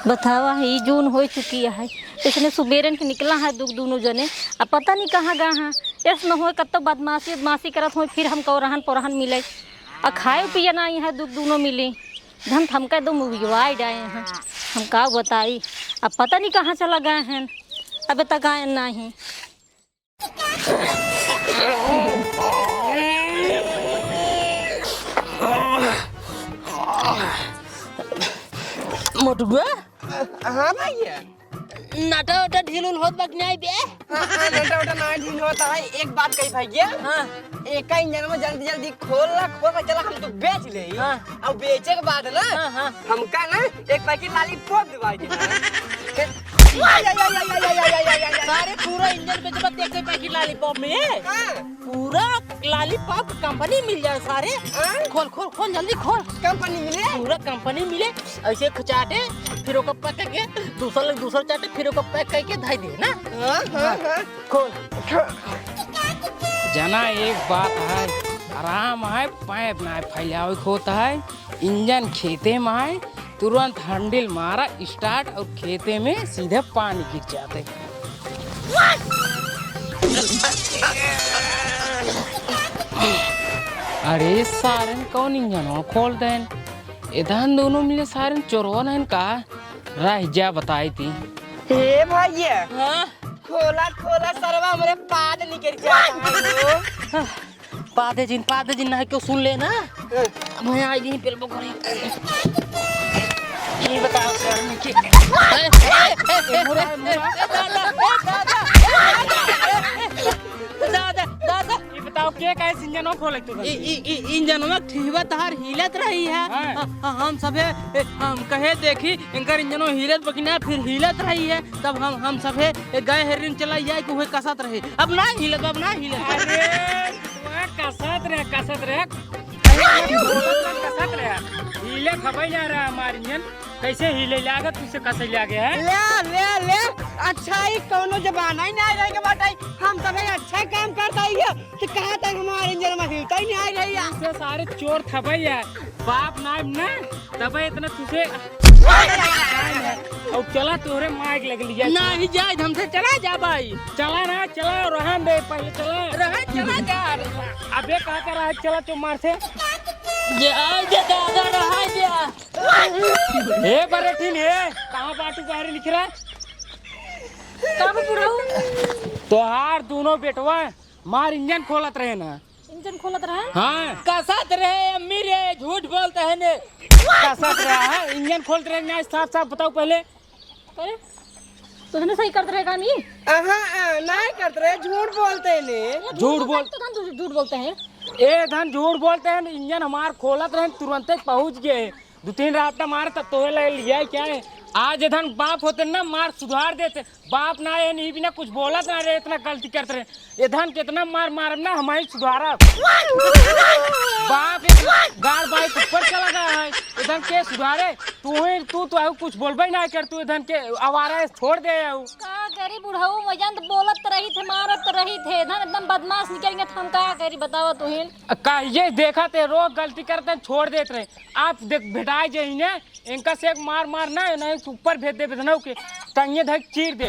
बतावा है जून हो चुकी है। इसने सुबेरन के निकला है दोनों जने। अब पता नहीं कहाँ गए हैं। ऐसा न हो कत बदमाशी बदमाशी करत हो फिर हम कौरहन पौरहन मिले और खाए पिए ना है दोनों मिले धन थमका दो मुविवाई डाए हैं। हम का बताई अब पता नहीं कहाँ चला गए हैं। अब तक आए नहीं। मोटुआ हाँ भैया नाटा वाटा ढील उल होत बाक नहीं बे। हाँ नाटा वाटा ना ढील होता है। एक बात कही भैया हाँ एक का इंजन में जल्दी जल्दी खोल के चला हम तो बेच ले। हाँ अब बेचे के बाद ना हाँ हाँ हमका ना एक पैकेट लॉलीपॉप दिवाई दे। सारे पूरा इंजन बेचबा देख पैकेट लॉलीपॉप में पूरा लॉलीपॉप कंपनी मिल जाए सारे। खोल खोल खोल जल्दी खोल कंपनी मिले पूरा कंपनी मिले ऐसे खचाटे फिर ओका पैक करके दूसरा चाटे फिर ओका पैक करके धाई दे ना। खोल जना एक बात है आराम है पाइप ना फैलावे होता है। इंजन खेते में है तुरंत हैंडल मारा स्टार्ट और खेते में सीधे पानी गिर जाते। अरे सारन कौन इंजन हो खोल देन इधर दोनों मिले सारन चोरवन है का रह जा बताई थी। हे भैया हाँ खोला खोला सरवा हमारे पाद निकल जाता है। पादे जिन ना क्यों सुन लेना मैं आई नहीं पेल बकरी ये बताओ सर कि दादा ये बताओ क्या कैसे इंजन हो खोले तू इंजन में ठीवा तार हिलत रही है। हम सबे हम कहे देखी इनकर इंजनो हिलत बकिना फिर हिलत रही है तब हम सबे गए हेरिन चला जाए कि वह कसत रहे अब ना हिलत अब ना हिलत। अरे कसत रहे हिले खबर जा रहा हमारे इंजन कैसे हिले लागत तुझसे कैसे लागे है। ले अच्छा ही कोनो जमाना ही नहीं रहेगा बताई हम सब अच्छा काम करता है तो कहाँ तक हमारे इंजन में हिलता ही नहीं रही है। तुझसे सारे चोर थपई है बाप नाम ना तब इतना तुझे और चला तोरे माइक लग लिया नहीं जाए हमसे चला जा भाई चला ना चला रहन दे पहले चला चला जा अबे कहा कर रहा है चला तो मार से दादा रहा जा ए बरेठिन है कहाँ बाटू बाहर लिख रहा है कब बुढ़ाऊ तोहार दोनों बेटवा मार इंजन खोलत रहे ना इंजन खोलत रहा। हाँ कसत रहे अम्मी रे झूठ बोलते हैं ने कसत रहा है इंजन खोलते रहे ना साफ साफ बताओ पहले। अरे तुझने सही करते रहेगा नहीं नहीं करते रहे झूठ बोलते हैं झूठ बोल तो धन झूठ बोलते हैं। ए धन झूठ बोलते हैं इंजन हमार खोलत रहे तुरंत पहुंच गए 2-3 रात मार तब तो लिया क्या है आज धन बाप होते ना मार सुधार देते बाप ना ये नहीं बिना कुछ बोला ना रे इतना गलती करते रहे ये धन कितना मार मार ना हमारी सुधारा बाप गाड़ बाइक ऊपर चला गया है इधन के सुधारे तू तो कुछ बोलबे ना कर तू इधन के आवारा छोड़ दे का करी बुढ़ाऊ वजन बोलत रही थे मारत रही थे धन एकदम बदमाश निकलेंगे हम का करी बतावा तू ये देखा थे रोज गलती करते छोड़ देते रहे आप देख भेटाए जाइए ना इनका से मार मार ना नहीं ऊपर भेज दे बेदनौ के तंगे धक चीर दे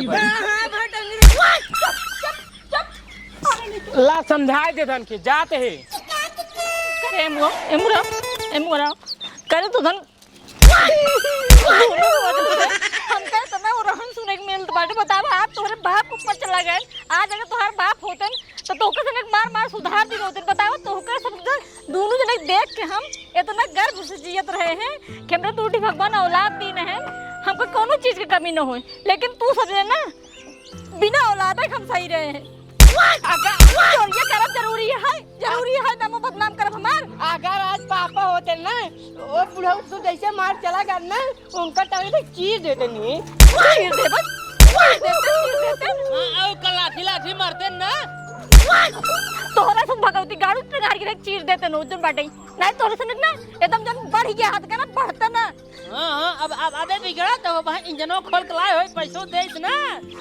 ला समझाए दे धन के जाते है करे एमुरा करे तो धन हम कह समय वो रहन सुने के मिलत बाटे बतावा आप तोहरे बाप ऊपर चला गए आज अगर तोहार बाप होतन तो तोके संग मार मार सुधार दी होतन बतावा तोहके सब दोनों जने देख के हम इतना गर्व से जियत रहे हैं कि हमरा टूटी भगवान औलाद दीन है हमको कोनो चीज की कमी न हो लेकिन तू समझे ना बिना औलाद हम सही रहे हैं। ये करब जरूरी है नामो बदनाम करब हमार। अगर आज पापा होते ना वो बुढ़ऊ तो जैसे मार चला गया ना उनका टाइम तक चीर देते नहीं चीर दे बस चीर देते हां कलाठी लाठी मारते ना तोहरा सब भगवती गाड़ू पे गाड़ी के चीर देते नो जन बाटे नहीं तोरे से ना एकदम जन बढ़ गया हाथ का ना बढ़ता ना। हां अब अबे बिगड़ा तो भाई इंजनो खोल के लाए होई पैसो दे ना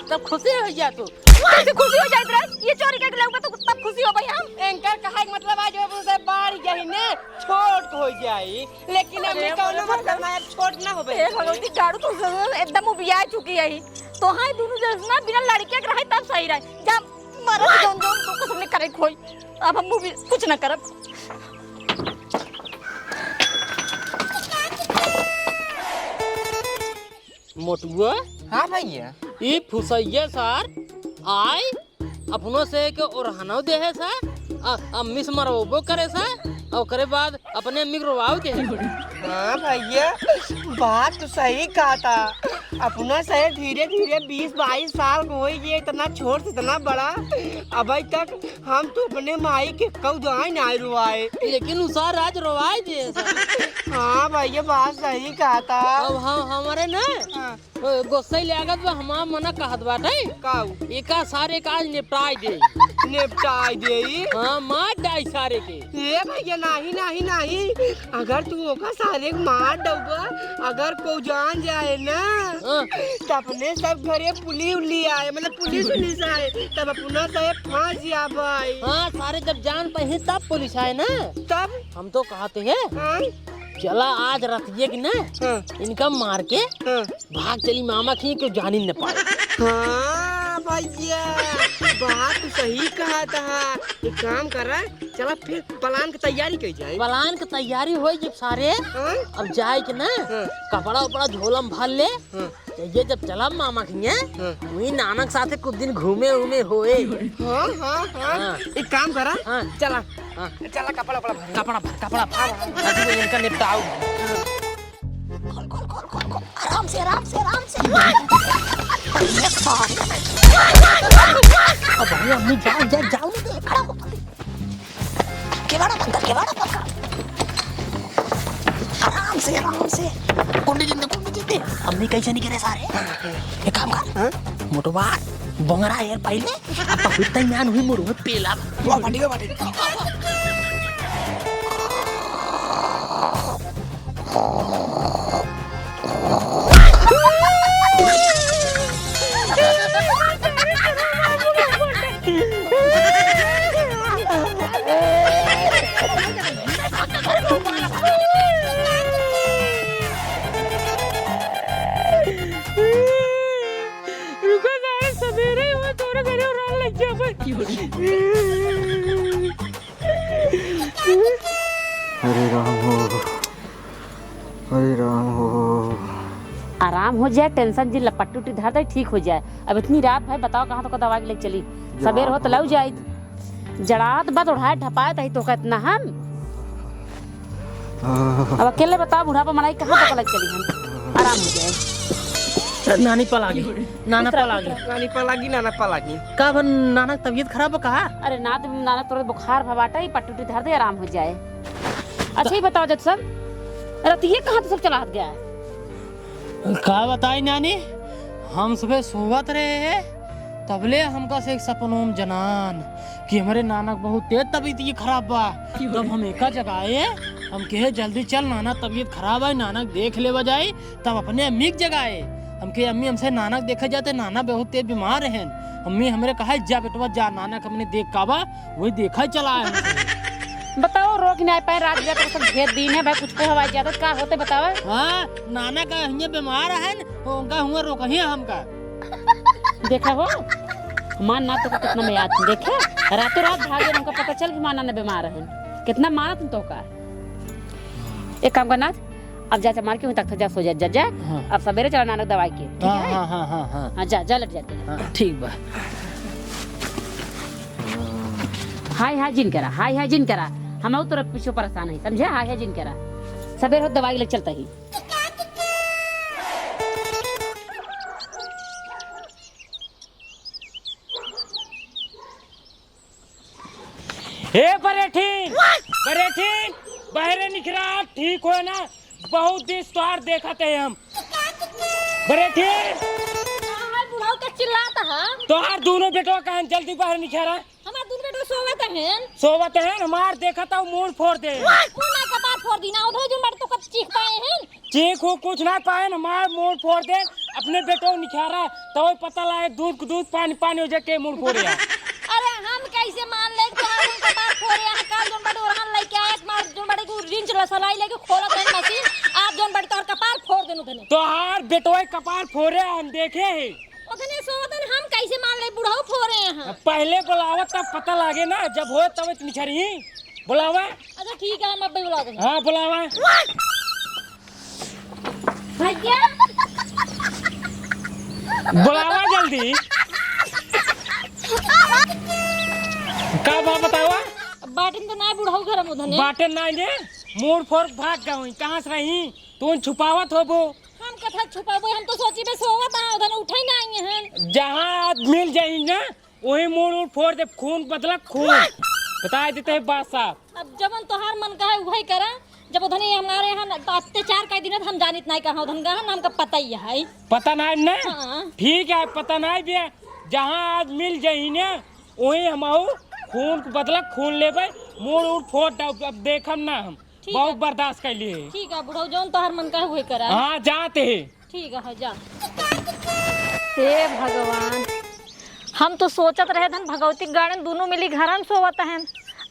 तब खुशी हो जा तू कैसे खुशी हो जाए रे ये चोरी के लाऊंगा तो तब खुशी हो भाई हम एंकर कहा मतलब आज वो से बाढ़ गई ने छोट हो जाई, लेकिन हमने कौनो मतलब ना छोट ना होबे। ए भगवती गाड़ू तो एकदम उबिया चुकी है तो हां दोनों जैसे ना बिना लड़के के रहे तब सही रहे जब मरद जोन जोन तो सबने करे खोई अब हम भी कुछ ना करब। मोटुआ हां भैया ई फुसैया सर आय अपनों से के ओरहनो दे है सर अम्मी से मरवो करे सर और करे बाद अपने अम्मी को रोवाओ दे। हाँ भैया बात तो सही कहा था। अपना से धीरे धीरे 20-22 साल को हो गए, इतना छोट से इतना बड़ा। अभी तक हम तो अपने माई के कौदाई नहीं रुआए, लेकिन उसा राज रोवाए दे सर। हाँ भैया बात सही कहा था। अब हम हमारे ना गोसाई लागत बा हमार मना कहत बाटे काऊ एका सारे काज निपटाई दे निपटाई दे। हां मार डाई सारे के। ये भैया नहीं नहीं नहीं, अगर तू ओका सारे मार डूबा, अगर को जान जाए ना तो अपने सब घरे पुलिस उली आए, मतलब पुलिस आए तब अपना से फांस जा भाई। हाँ सारे जब जान पाए तब पुलिस आए ना तब हम तो कहते हैं हाँ चला आज रतिये की ना इनका मार के भाग चली मामा की क्यों जानी न पाए। हाँ भैया बात तो सही कहा था। एक काम कर रहा है, चला फिर प्लान की तैयारी की जाए। प्लान की तैयारी हो जब सारे अब जाए के ना कपड़ा उपड़ा झोलम भर ले ये जब चला मामा की वही नानक साथे कुछ दिन घूमे उमे होए। हाँ हाँ हाँ एक काम करा चला चला कपड़ा उपड़ा भर कपड़ा भर इनका निपटाओ। आराम से अब भाई अम्मी जाओ नहीं खड़ा हो केवाड़ा बंद कर आराम से कुंडी जिंदे अम्मी कैसे नहीं करे सारे एक काम कर मोटोबा बंगरा यार पहले अब पहुंचता ही मान हुई मोड़ो पेला वो बाटी हरे राम हो। आराम हो जाए, टेंशन जी लपट्टी उट्टी धर दे ठीक हो जाए। अब इतनी रात भाई बताओ कहाँ तो दवा के लेके चली, सवेर हो तो लग जाए जड़ात बद उड़ाए ढपाए तही तो इतना हम अब अकेले बताओ बुढ़ापा मनाई कहाँ तक लेके चली हम। आराम हो जाए। नानी पलागी नाना पलागी का बन नाना तबीयत खराब कहा। अरे नाना तोरे बुखार भवाटा ही पट्टी उट्टी धर दे आराम हो जाए। अच्छा ही बताओ जब सब रतिये कहाँ तो सब चला गया है। का बताई नानी हम सुबह सोवत रहे हैं तबले हमका से एक सपनों में जनान कि हमारे नानक बहुत तेज तबीयत ये खराब बा। तब हम एका जगाए हम कहे जल्दी चल नाना तबीयत खराब है नानक देख ले बजाए। तब अपने अम्मी के जगाए हम कहे अम्मी हमसे नानक देखे जाते नाना बहुत तेज बीमार है। अम्मी हमारे कहा जा बेटवा जा नानक हमने देख काबा वही देखा चला है। बताओ रोक नहीं पाए रात गया तो सब घेर दिन है भाई कुछ को हवाई ज्यादा का होते बताओ। हाँ नाना का हिया बीमार है उनका हुआ रोक ही हमका देखा हो मान ना तो कितना में याद देखे रातों रात भागे हमको पता चल कि माना ने बीमार है कितना माना तुम तो का। एक काम करना अब जा मार के तक जा सो जा अब सवेरे चला नानक दवाई के ठीक है। हाँ जा लट जाते हैं ठीक बा। हाय जिन करा हम तो पीछे परेशान है समझे। हाय जिन करा सवेर हो दवाई ले चलता ही। हे बरेठीन बहरे निकरा ठीक हो ना बहुत दिन तोहार देखा थे हम बरेठीन बुढ़ाऊ के चिल्लाता है तोहार दोनों बेटवा कहाँ जल्दी बाहर निकरा हमार दूर बेटा सोवत है हमार देखा था मूड फोड़ दे कौन ना कपार फोड़ दी ना उधर जो मर तो कब चीख पाए हैं चीख हो कुछ ना पाए हमार मूड फोड़ दे अपने बेटो निखारा तो पता लाए दूध पानी हो जाए के मूड फोड़ गया। अरे हम कैसे मान ले कि हम कपार फोड़े हैं काल जोन बड़े ओरहन लेके आए मार जोन बड़े को रिंग सलाई लेके खोला तो मशीन आप जोन बड़ी तोहर कपार फोड़ देनु धने तो हार बेटोए कपार फोड़े हम देखे है ओधने सोतन हम कैसे मान ले बुढ़ऊ फोड़े हैं। पहले बुलावा तब पता लागे ना, जब हो तब इतनी छरी बुलावा। अच्छा ठीक है हम अब भी बुला देंगे। हाँ बुलावा। भैया बुलावा जल्दी। का बात बतावा? बाटन तो ना बुढ़ऊ घर में धने बाटे ना जे मूड फोड़ भाग गई कहाँ से रही तू छुपावत हो वो। हम कथा छुपाबो हम तो सोची बे सोवत आ उधर उठै ना आई हैं। जहाँ मिल जाई ना वही मूड फोड़ दे, खून बदला खून। बता देते हैं बात साहब। अब जबन तोहार मन का है वही करा। जब उधर हमारे यहाँ अत्याचार का दिन हम जानित नहीं कहाँ उधर गहन नाम का पता ही है। पता नहीं ना? हाँ। ठीक है पता नहीं भी जहाँ आज मिल जाई ना वही हम खून को बदला खून लेबे मूड उड़ फोड़ अब देखम ना हम बहुत बर्दाश्त कर लिए। ठीक है बुढ़ऊ जौन तोहार मन का है वही करा। हाँ जाते हैं। ठीक है जा। हे भगवान हम तो सोचत रहे धन भगवती गाड़न दोनों मिली घरन सोवत हैं।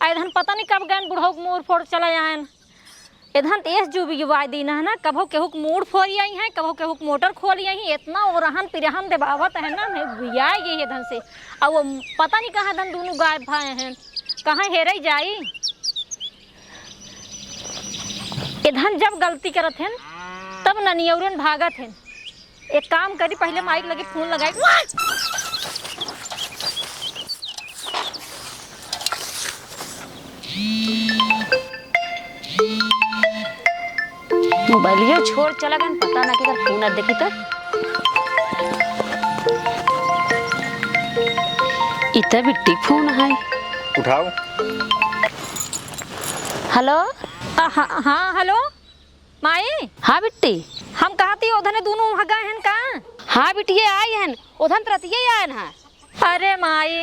आइधन पता नहीं कब गए बुढ़ऊ मूड फोड़ चला आयन। इधन तेज जो भी युवा दिन है ना कभो केहुक मूड फोड़ी आई है कभो केहुक मोटर खोली आई इतना ओरहन पिरहन देवावत है ना मैं बिया गई इधन से। अब वो पता नहीं कहाँ धन दोनों गायब भाए हैं कहाँ हेरे जाई। इधन जब गलती करत हैं तब ननियौरन भागत हैं। एक काम करी पहले माइक लगी फोन लगाई। मोबाइलियो छोड़ चला गया पता ना कि फोन देखी तो इतना बिट्टी फोन है। उठाओ। हेलो हाँ हेलो माई। हाँ बिट्टी हम कहा थी उधर दोनों भगा हैं कहाँ। हाँ बिटिया आई हैं उधर तरतिये आए हैं। अरे माई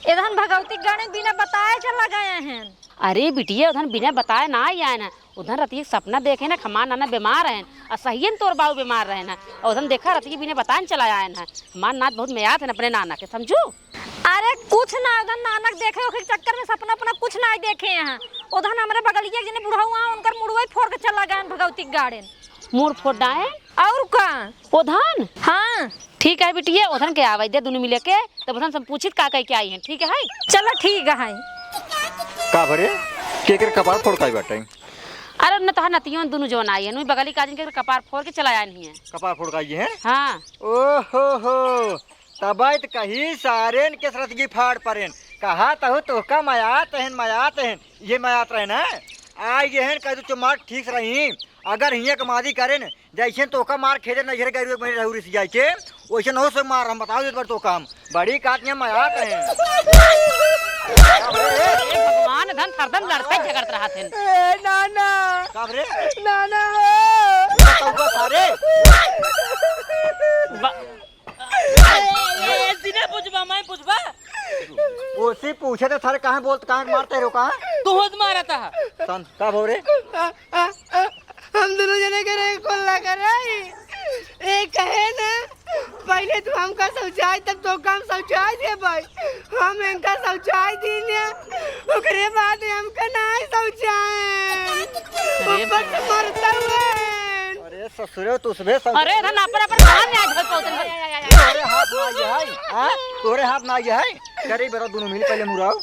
इधर भगवती गणित बिना बताए चला गए हैं। अरे बिटिया उधर बिना बताए ना आई आए हैं। उधर रतिया सपना देखे ना खमान नाना बीमार हैं और सही तोर बाबू बीमार रहे ना और उधर देखा रतिया बिना बताए चला आए हैं। हमार नाथ बहुत मयात है अपने नाना के समझू। अरे कुछ ना उधर नानक देखे उखे चक्कर में सपना अपना कुछ ना देखे हैं। उधर हमारे बगलिया जिन्हें बुढ़ाऊ उनकर मुड़वे फोड़ के चला गए भगवती गार्डन। मूड फोड़ डाए और का उधर। हाँ ठीक है बिटिया उधर के आवाज दे दोनों मिले के तब उधर सब पूछित का कह के आई हैं। ठीक है चलो ठीक है। का भरे केकर कपार फोड़ काई बाटे? अरे न तो नतियों दोनों जोन आई है बगली काजिन के कपार फोड़ के चला आए नहीं है। कपार फोड़ काई है? हाँ ओहो तबाइत कही सारेन के सरतगी फाड़ परेन कहा तहो तो का मयात हैं ये मयात रहे ना आई ये हैं कह तो मार ठीक रही। अगर हिया कमादी करेन जैसे तो का मार खेदे नजर गई मेरे रहूरी से जाए के वैसे नौ से मार हम बताओ इस बार तो काम बड़ी काटने मयात हैं। भगवान धन सरदम लड़ते झगड़ते रहा थे। नाना काबरे नाना बताओ सारे सीने पूछबा मैं पूछबा उसी पूछे थे थारे कहाँ बोलते कहाँ मारते हो कहाँ तू होद मारा था। सन का भोरे हम दोनों जने करे कोल्ला कराई एक कहे ना पहले तू हमका समझाई तब तो काम समझाई दे भाई हम इनका समझाई दी ना ओकरे बाद हमका नहीं समझाए ऊपर से मरता हुए। अरे ससुरे तुसबे अरे धन अपन अपन कहां में आज होत तोरे हाथ ना ये है हां तोरे हाथ ना ये है करे बेरा दोनों मिल पहले मुराओ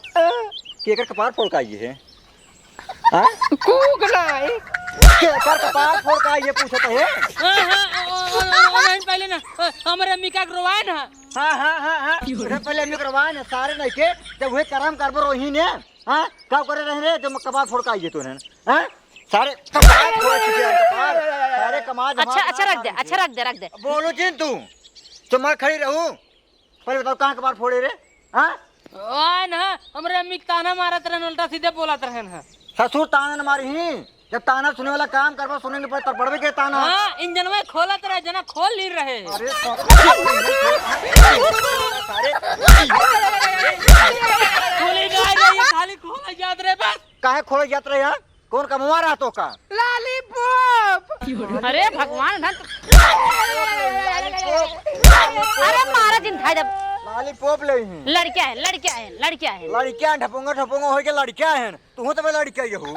केकर कपार फोड़ का ये है हां कूक नहीं केकर कपार फोड़ का ये पूछत है। हां पहले ना हमारे अम्मी का रोवाए ना। हां अरे पहले अम्मी करवाए ना सारे नहीं के जब वे करम करबो रोही ने हां का करे रहे रे जब कपार फोड़ का ये तूने हां सारे कपार फोड़ चुके हैं कपार सारे कमाज। अच्छा रख दे बोलो जिन तू मैं खड़ी रहूं पहले बताओ कहां कपार फोड़े रे हां ओए ना हमारे अम्मी ताना मारत रहन उल्टा सीधे बोलत रहन है। ससुर ताना न मारी ही जब ताना सुने वाला काम करबो सुनेंगे पर तड़पड़बे के ताना। हां इंजन में खोलत रहे जना खोल ली रहे। अरे सारे खोली जाए रही खाली खोल याद रहे बस काहे खोल जात रहे यार कौन कमवा रहा तो का लॉलीपॉप। अरे भगवान धन अरे मारा दिन था जब लॉलीपॉप ले ही लड़कियां है लड़कियां ढपोंगा हो के लड़कियां हैं तू तो मैं लड़कियां ही हो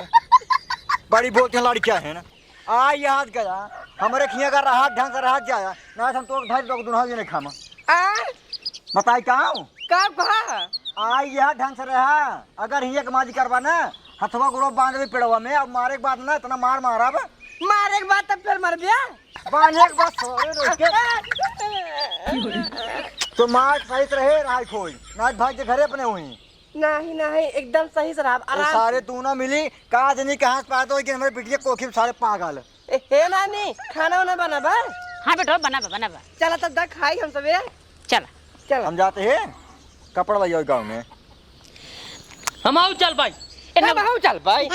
बड़ी बोलते हैं लड़कियां है ना। आ ये हाथ गया हमारे खिया का रहा ढंग से रहा जाया ना हम तो ढाई तो दुनहा जी ने खामा बताई कहाँ का कहा आ ये हाथ ढंग से रहा अगर हिया कमाजी करवा ना हथवा गुरो बांध भी पेड़वा में अब मारे के बाद ना इतना मार मारा अब मारे के बाद तब फिर मर गया बांधने के बाद सोरे रोक के तो मार सही से रहे रहा खोई नाच भाग के घरे अपने हुई नहीं नहीं एकदम सही से रहा ये आराम सारे तू ना मिली कहा जनी कहाँ से पाते हो कि हमारे बिटिया कोखी में सारे पागल हे नानी खाना वाना बना बा हाँ बेटा बना चला तब तक खाई हम सब चल चल हम जाते हैं कपड़ा भैया गाँव में हम आओ चल भाई चल भाई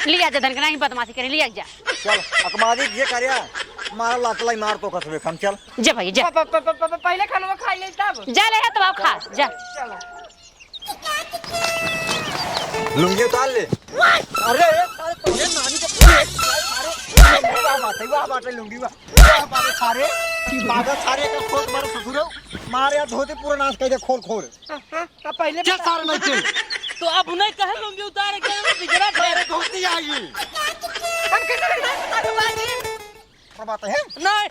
लिया जा धन के नहीं बदमाशी करे लिया जा चल अकमादी ये करिया मारा लातलाई मार तो कसबे हम चल जा भाई जा पहले खाना खाई ले तब जा ले तो आप खा जा लुंगी उतार ले अरे सारे तोरे नानी के सारे वाह बाटे लुंगी वाह बाटे सारे पागल सारे का खोल मारे ससुरो मारे या धोते पूरा नाश कर दे खोल खोल पहले क्या सारे नहीं चल तो अब उन्हें कहे लूंगी उतार के बिगड़ा तेरे धोती आई हम कैसे क्या बात है नहीं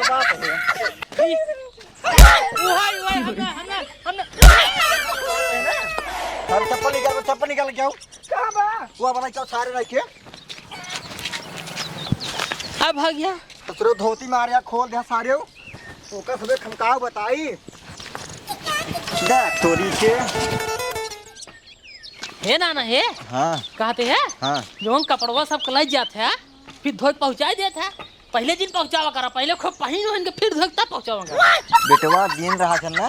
बात है वही हमने सारे चप्पल निकाल के आओ कहां बा वो बना क्या सारे रख के अब भाग गया ससुरो धोती मार या खोल दे सारे तो कसबे खमकाओ बताई देख तोरी के है ना है हाँ कहते हैं हाँ जो कपड़वा सब कलाई जाते हैं फिर धोई पहुंचा देते हैं पहले दिन पहुंचावा करा पहले खूब पहिन उहन के फिर धोई तब पहुंचावा बेटवा दिन रहा था ना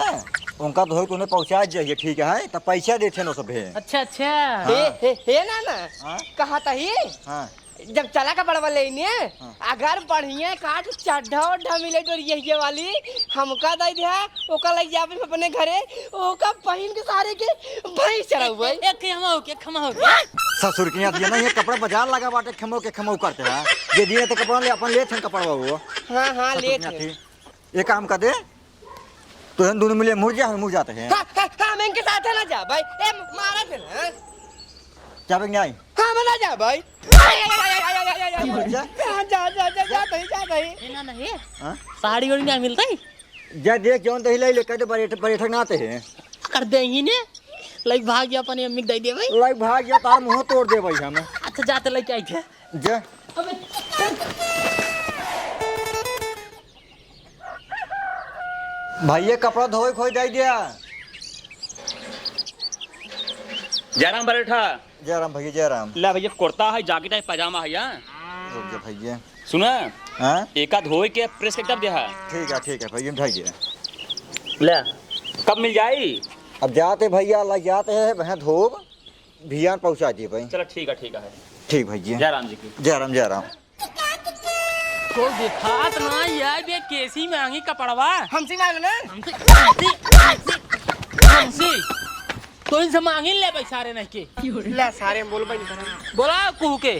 उनका धोई को उन्हें पहुंचा जाइए ठीक है तब पैसा देते ना सब है अच्छा अच्छा हे नाना हाँ? कहा था ही हाँ जब चला का बड़वा लेने अगर बढ़िया काट चढ़ा उढ़ा मिले तो ये वाली हमका दे दिया ओका लग जावे अपने घरे ओका पहिन के सारे के भाई चला हुआ एक खमा हो के ससुर के यहाँ ना ये कपड़ा बाजार लगा बाटे खमो के खमो करते हैं ये दिए तो कपड़ा ले अपन ले थे कपड़ा वो हाँ हाँ ससुर ले के यहाँ थी ये काम कर दे तो हम दोनों मिले मुड़ जाते हैं हाँ मैं इनके साथ है ना जा भाई ए मारा थे ना क्या बेग नहीं हाँ मैं ना जा भाई जा जा है ना है हाँ? साड़ी वाड़ी नहीं मिलता है जा देख जौन दही ले कहते बैठक ना आते हैं कर देंगी ने लाइक भाग गया अपने अम्मी दे दे भाई लाइक भाग गया तार मुंह तोड़ दे भाई हमें अच्छा जाते लेके आई थे जा भाई ये कपड़ा धोए खोई दे दिया जयराम बरेठा जयराम भैया जयराम ला भैया कुर्ता है जैकेट है पैजामा है यहाँ रुक जा भैया सुना हाँ एक आध धोए के प्रेस के कर दिया ठीक है भैया भैया ले कब मिल जाई अब जाते भैया लग जाते हैं वहाँ धूप भियान पहुँचा दिए भाई चलो ठीक है ठीक भैया जयराम जी की जयराम तो दिखात ना यार बे कैसी महंगी कपड़वा हमसे मांग ना हमसे तो इनसे मांगे ले पैसा रे नहीं के ला सारे बोल भाई बोला कुह के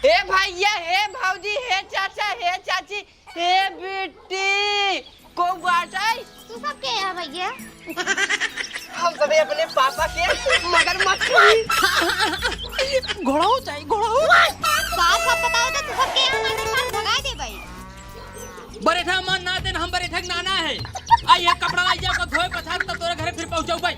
हे भैया हे भाऊजी हे चाचा हे चाची हे बेटी को बाटाई तू सब के है भैया हम सब अपने पापा के मगर मत घोड़ा हो चाहिए घोड़ा हो साफ साफ बताओ तो तू सब के है मैं मार भगा दे भाई बरेठा मन ना देन हम बरेठा नाना है आई ये कपड़ा लाई जाओ धोए पछाड़ तब तोरे घरे फिर पहुंचाऊ भाई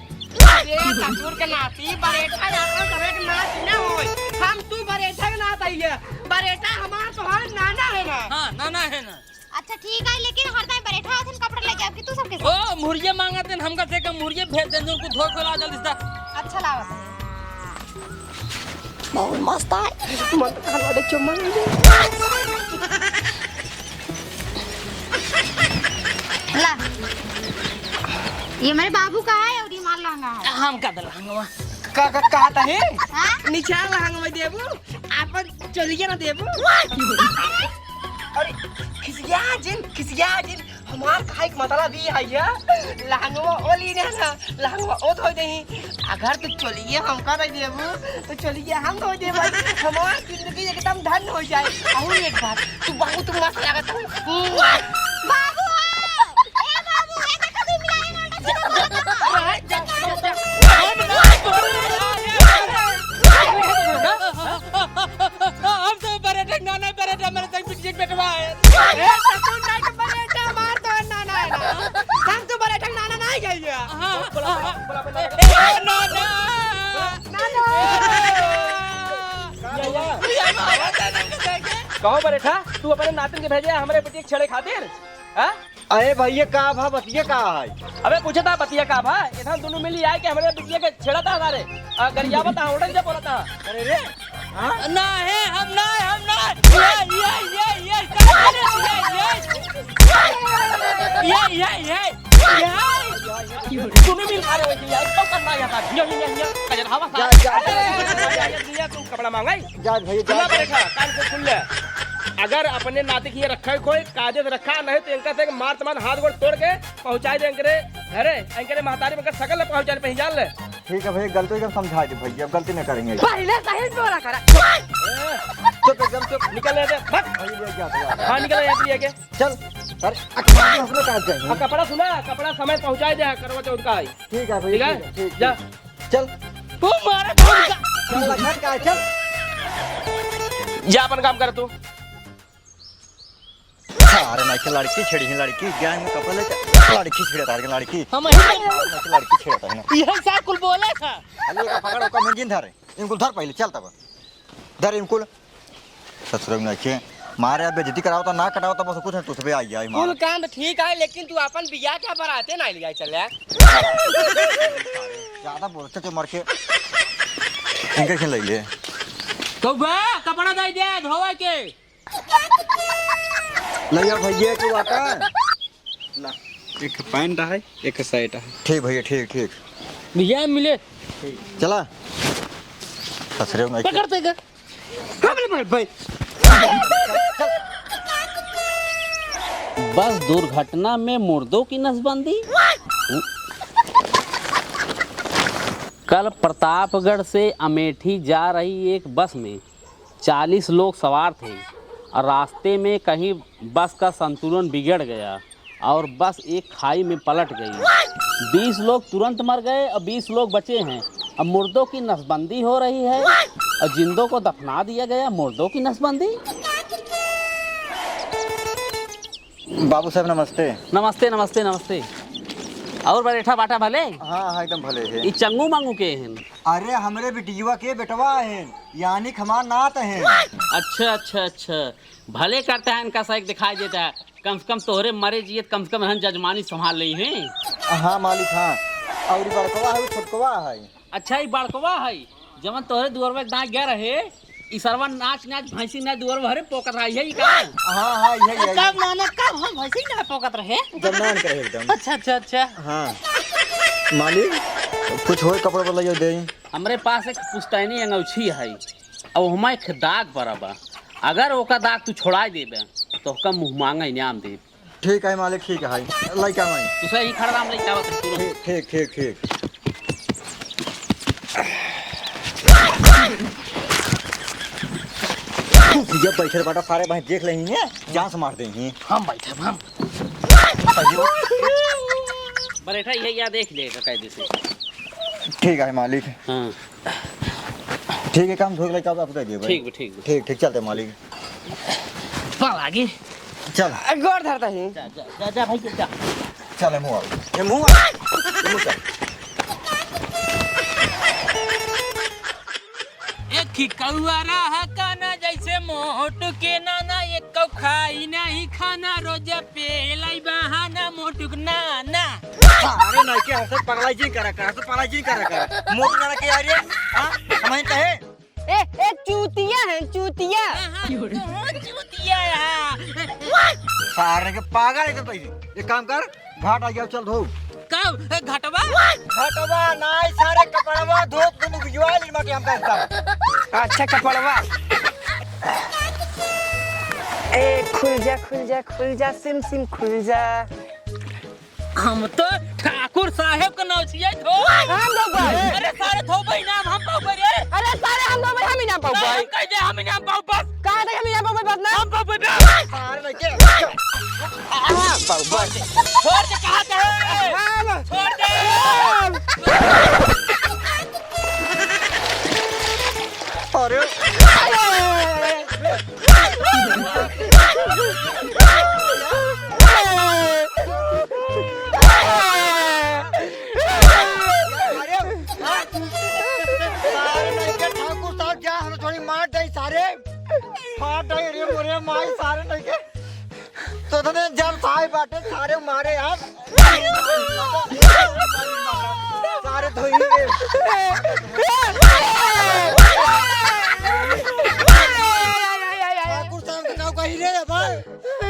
अरे ससुर के नाती बरेठा यहाँ करे के नाच ना होय हम तू बरेठा के नात आइले बरेठा हमार तोहार नाना है ना हाँ नाना है ना अच्छा ठीक है लेकिन हर टाइम बैठा है कपड़ा लेके आओ कि तू सबके ओ मुर्गे मांगते हैं हमका से कम मुर्गे भेज दें जो उनको धो के ला जल्दी से अच्छा लावा बहुत मस्त है मत खाना दे चुम्मा ला ये मेरे बाबू का है और ये माल लहंगा है हम का दलंगवा कहा था है हाँ? नीचे लहंगा में देबू आपन चलिए ना देबू अरे खिसिया जिन हमार काहे के मतलब भी है या लहंगा ओली ने ना लहंगा ओ धो दे अगर तू चलिए हम का दे देबू तो चलिए हम धो दे भाई हमार जिंदगी एकदम धन हो जाए और एक बात तू बहुत मस्त लागत बाबू ए बाबू ए देखो तू मिलाए ना कहो बरेठा तू अपने नातिन के भेजे हमारे बेटी छेड़े खातिर हाँ? अरे भैया का भा बतिया का है? अबे पूछा था बतिया का भा इधर दोनों मिली आए कि हमारे बिटिया के छेड़ा था हमारे गरिया बता होटल से बोला था अरे रे ना है हम ना दोनों मिल खा रहे हो यार तो करना यहाँ ये कजर हवा जा तू कपड़ा मांगाई जा भैया सुना बरेठा कान से सुन ले अगर अपने नाती की रखा है कोई काजत रखा नहीं तो इनका से मार तमार हाथ गोड़ तोड़ के पहुंचाई दे इनके घरे इनके महतारी में सकल पहुंचा पही जान ले ठीक है भैया गलती एकदम समझा दे भैया अब गलती नहीं करेंगे पहले सही बोला करा चुप एकदम चुप निकल ले दे भाग भैया क्या हाँ निकल यहाँ पे लेके चल अरे अपने काट जाएंगे कपड़ा सुना कपड़ा समय पहुंचाई दे करवा चौथ का ठीक है ठीक भैया है ठीक जा चल तू मारा भूल चल लखन का चल जा अपन काम कर तू अरे नहीं कि लड़की छेड़ी है लड़की ज्ञान में कपल है लड़की छेड़ता है लड़की हम लड़की छेड़ता है ना यही साकुल बोले था अरे का पकड़ का मंजिन धर इनको धर पहले चल तब धर इनको ससुर में रखे मारे बेइज्जती कराओ तो ना कटाओ तो बस कुछ नहीं तुझ पे आई आई कुल काम ठीक है लेकिन तू अपन बिया क्या बराते ना ले चल ज्यादा बोलते तो मर के इनके खेल ले तो बा कपड़ा दे दे धोवे के लिया भैया तू आता एक पैंट है एक शर्ट है ठीक भैया ठीक ठीक भैया मिले चला ससुर में पकड़ते का बस दुर्घटना में मुर्दों की नसबंदी। कल प्रतापगढ़ से अमेठी जा रही एक बस में 40 लोग सवार थे और रास्ते में कहीं बस का संतुलन बिगड़ गया और बस एक खाई में पलट गई। 20 लोग तुरंत मर गए और 20 लोग बचे हैं। अब मुर्दों की नसबंदी हो रही है और जिंदों को दफना दिया गया। मुर्दों की नसबंदी। बाबू साहब नमस्ते। नमस्ते नमस्ते नमस्ते। और बरेठा बाटा भले? हाँ हाँ एकदम भले है। ये चंगू मांगू के हैं? अरे हमरे बिटिया के बेटवा हैं यानी हमार नात हैं। अच्छा अच्छा अच्छा भले करता है इनका साइक दिखाई देता है। कम से कम तोहरे मरे जियत कम से कम हम जजमानी संभाल रही हैं। हाँ मालिक हाँ। और ये बड़कवा है छोटकवा है। अच्छा ये बड़कवा है जवन तोहरे दुआरवा दांत गया रहे इसरवा नाच नाच भैंसी ना दुआर भरे पोकत रही है का? हाँ हाँ यही है। कब नाना कब हम भैंसी ना पोकत रहे? जन्नान करे एकदम। अच्छा अच्छा अच्छा। हाँ मालिक कुछ हो कपड़ा बदल दे। हमरे पास एक पुश्तैनी अंगूठी है और हमारे एक दाग बराबर अगर ओका दाग तू छोड़ा देबे तो कम मुँह मांगा इनाम दे। ठीक है मालिक ठीक है लड़का मैं तू सही खड़ा राम लइका आवत तुरंत। ठीक ठीक ठीक। जब बैठे बाटा सारे भाई देख लेंगे जहाँ से मार देंगे। हम बैठे हम बरेठा ये या देख लेगा कायदे से। ठीक है मालिक। हाँ ठीक है काम धोख लेकर आप दे दिए भाई। ठीक ठीक ठीक ठीक चलते मालिक। पल आगे चल गोर धरता है जा जा जा जा भाई जा। चल मुँह ये मुँह चल। एक कौआरा है काना जैसे मोट के नाना एक कौ खाई नहीं खाना रोज पे लाई बहाना मोटुक नाना। अरे नहीं के हंसत पगलाई जी करा कर हंसत पगलाई जी करा कर मोट ना के यार ये हां हमें कहे ए चूतिया है चूतिया। चूतिया सारे के पागल है तो पैसे एक काम कर घाट आ गया चल धो। कब घटवा घाटवा नाई सारे कपड़वा धो तुम भिजवा ली मके हम कहता। अच्छा कपड़वा ए खुल जा सिम सिम खुल जा। हम तो ठाकुर साहब का नाम छिए थो। हम दो भाई अरे सारे थो भाई नाम हम पाऊ रे। अरे सारे हम दो भाई हम ही ना पाऊ भाई। कह दे हम ही नाम पाऊ बस। कहां तक हम ही ना पाऊ भाई बस ना हम पाऊ बस। सारे नहीं के पाऊ बस छोड़ दे कहां पे है? छोड़ दे। अरे माई सारे नहीं के तो तने जब साई बाटे सारे मारे यार सारे धोई ठाकुर साहब के नाम कही रे भाई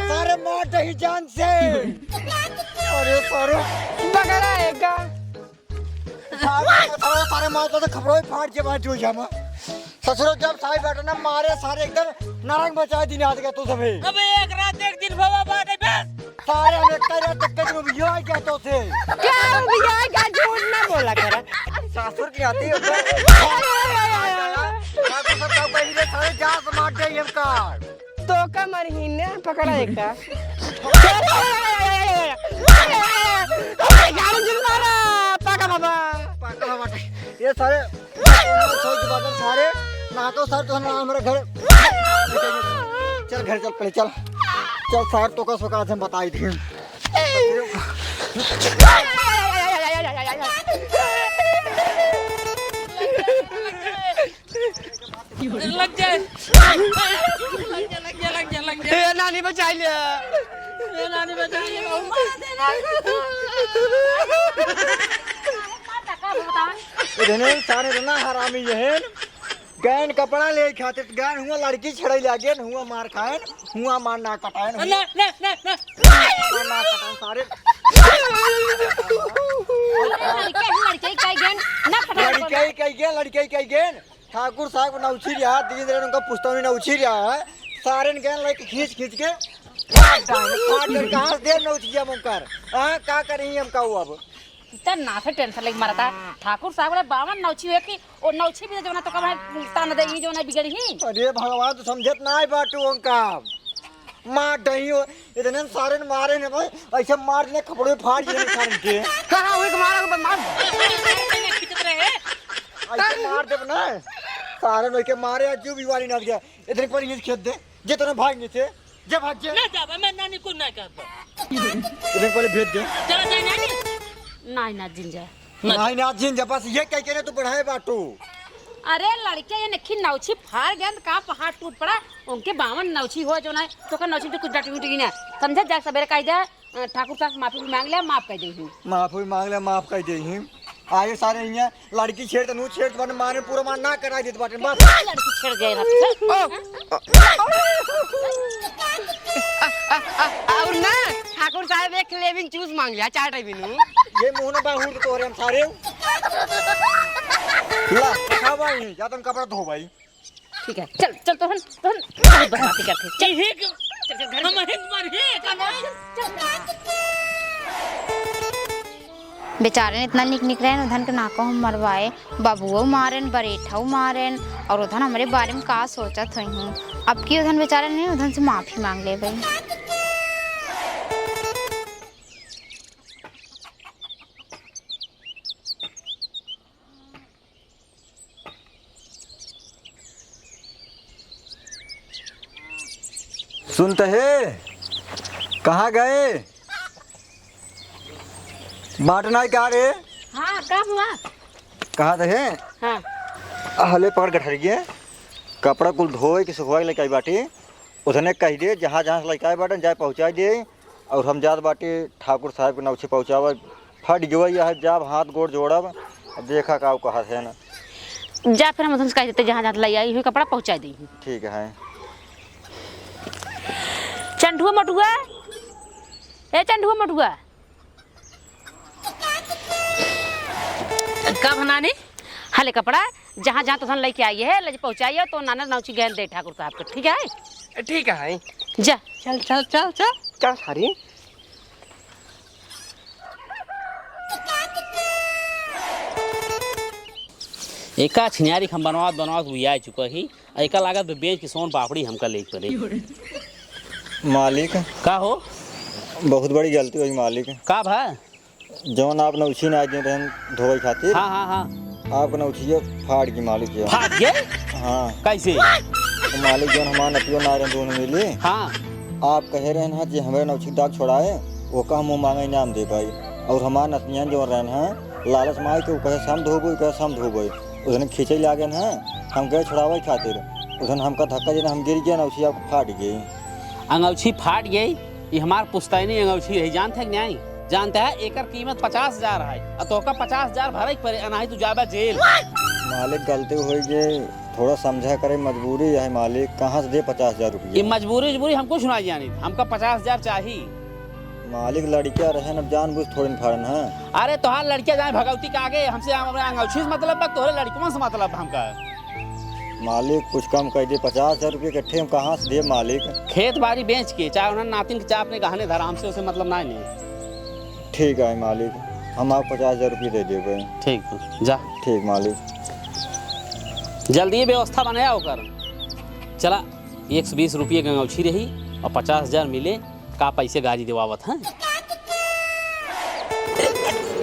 सारे मार दही जान से अरे सारे पकड़ाएगा सारे मार तो खबरों फाड़ के बात जो जामा ससुरो जब साई बैठे ना मारे सारे एकदम नारंग बचा दिन आज का तू सभी अबे एक रात एक दिन भवा बाटे बस सारे हम एक कई रात तक के भी यो क्या तो से क्या भैया क्या झूठ ना बोला करा सासुर की आती है ठाकुर साहब का पहले सारे जान मार दे हम कार तो का मरहीने पकड़ाएगा पाका बाबा ये सारे सोच बादल सारे ना तो सर तो हमारे घर चल घर चल पहले चल चल सार तो का सुका से बताई थी लग जाए ए नानी बचाई ले नानी बचाइए इधने सारे ना हरामी यहन गैन कपड़ा ले खातिर गैन हुआ लड़की छड़ाई लागे हुआ मार खाएन हुआ मार ना कटाएन ना ना ना ना ना कटाएन सारे लड़के कई गेन ठाकुर साहब नौछी रहा धीरे धीरे उनका पुस्तौनी नौछी रहा है सारे गैन लेके खींच खींच के कहाँ दे नौछिया मुकर हाँ का करें हम का अब इतना ना से टेंशन लेके मारा था ठाकुर साहब बोले 52 नौछी हुए कि और नौछी भी जो ना तो कब तान दे जो ना बिगड़ ही अरे भगवान तो समझत ना है बाटू उनका मार दही हो इतने सारे मारे ने भाई ऐसे मारने कपड़े फाड़ दिए सारे के कहां हुई मारा मार ऐसे मार दे ना सारे लोग के मारे अजू बीवारी ना गया इतने पर ये खेत दे जे तो भागने थे जब भाग गया ना जाबा मैं नानी को ना कहता इतने पहले भेज दे चला जाए नानी नहीं ना जिंजा नहीं ना जिन जब बस ये कह के ने तू बढ़ाए बाटू अरे लड़के ये नखी नौछी फाड़ गया तो कहाँ पहाड़ टूट पड़ा उनके 52 नौछी हो जो ना तो का नौछी तो कुछ डाटी उठी ना समझे जा सवेरे कह दे ठाकुर साहब माफी मांग लिया माफ कर दे माफी मांग ले माफ कर दे ही आए सारे यहाँ लड़की छेड़ तनु छेड़ बन मारे पूरा मान ना करा देत बाटे बस लड़की छेड़ गए और ना ठाकुर साहब एक लेविंग चूस मांग लिया चार टाइम बिनु ये मुंह ना बाहर तो रे हम सारे ला खा भाई जा तुम कपड़ा धो भाई ठीक है चल चल तो बातें करते चल ही चल घर में हित मार ही बेचारे ने इतना निक निक रहे उधन के नाको हम मरवाए बाबुओ मारेन बरेठाऊ मारेन और उधन हमारे बारे में का सोचत हुई हूँ अब की उधन बेचारे ने उधन से माफी मांग ले भाई सुनते है कहाँ गए बांटना क्या रे हाँ क्या हुआ कहाँ थे हाँ हले पकड़ गठर गए कपड़ा कुल धोए कि सुखवाई लेके आई बाटी उधने कह दे जहाँ जहाँ से लेके आए बाटन जाए पहुँचा दे और हम जात बाटी ठाकुर साहब के नौछे पहुँचाव फट गई है जब हाथ गोड़ जोड़ब देखा का कहा है ना जा फिर हम उधर से कह देते जहाँ जहाँ ले आई हुई कपड़ा पहुँचा दी ठीक है चंडुआ मटुआ ए चंडुआ मटुआ का बनाने हले कपड़ा जहाँ जहाँ तुम लेके आई है ले पहुँचाइए तो नाना नौची गहन दे ठाकुर साहब को ठीक है ठीक है जा चल चल चल चल चल सारी एका छिनारी हम बनवात हुई आ चुका ही एका लागत बेच के सोन पापड़ी हमका ले पड़े मालिक का हो बहुत बड़ी गलती हुई मालिक का भा जौन आप नौछी ना आज धोए खातिर हाँ हाँ हाँ आप नौछी फाड़ की मालिक जो भाग गए हाँ कैसे तो मालिक जौन हमारा नतियो ना रहे दोनों मिली हाँ आप कहे रहे हैं कि हमारे नौछी दाग छोड़ाए वो का मुँह मांगे इनाम दे भाई और हमारे नतियान जो रहे हैं लालच माई के वो कहे हम धोबो कहे हम धोबो उधन खींचे लागे हैं हम गए छोड़ावे खातिर उधन हमका धक्का देना हम गिर गया नौछी आपको फाट गई अंगौछी फाट गई, ये हमार पुश्तैनी अंगौछी रही, जानते हैं कि नहीं? जानते हैं एकर कीमत 50,000 है, और तो का 50,000 भरे पड़े, अनाही तू जाबा जेल। मालिक गलती हो गई, थोड़ा समझा करे, मजबूरी है मालिक, कहाँ से दे 50,000 ये रुपये? मजबूरी हमको सुनाई जानी, हमका 50,000 चाहिए। मालिक लड़कियां रहे न जानबूझ थोड़ी फरन है। अरे तोहार लड़कियां जाए भगवती के आगे, हमसे अंगौछी से मतलब बा, तोहरे लड़कियों से मतलब हमका। मालिक कुछ कम कर दे, 50,000 रुपये इकट्ठे हम कहाँ से दे मालिक? खेत बाड़ी बेच के, चाहे उन्होंने नातिन के चाहे अपने गहने धरा, हमसे उसे मतलब ना नहीं। ठीक है मालिक, हम आप 50,000 रुपये दे देंगे। ठीक जा, ठीक मालिक। जल्दी व्यवस्था बनाया होकर चला। 120 रुपये की अंगौछी रही और 50,000 मिले, का पैसे गाजी देवावत हैं।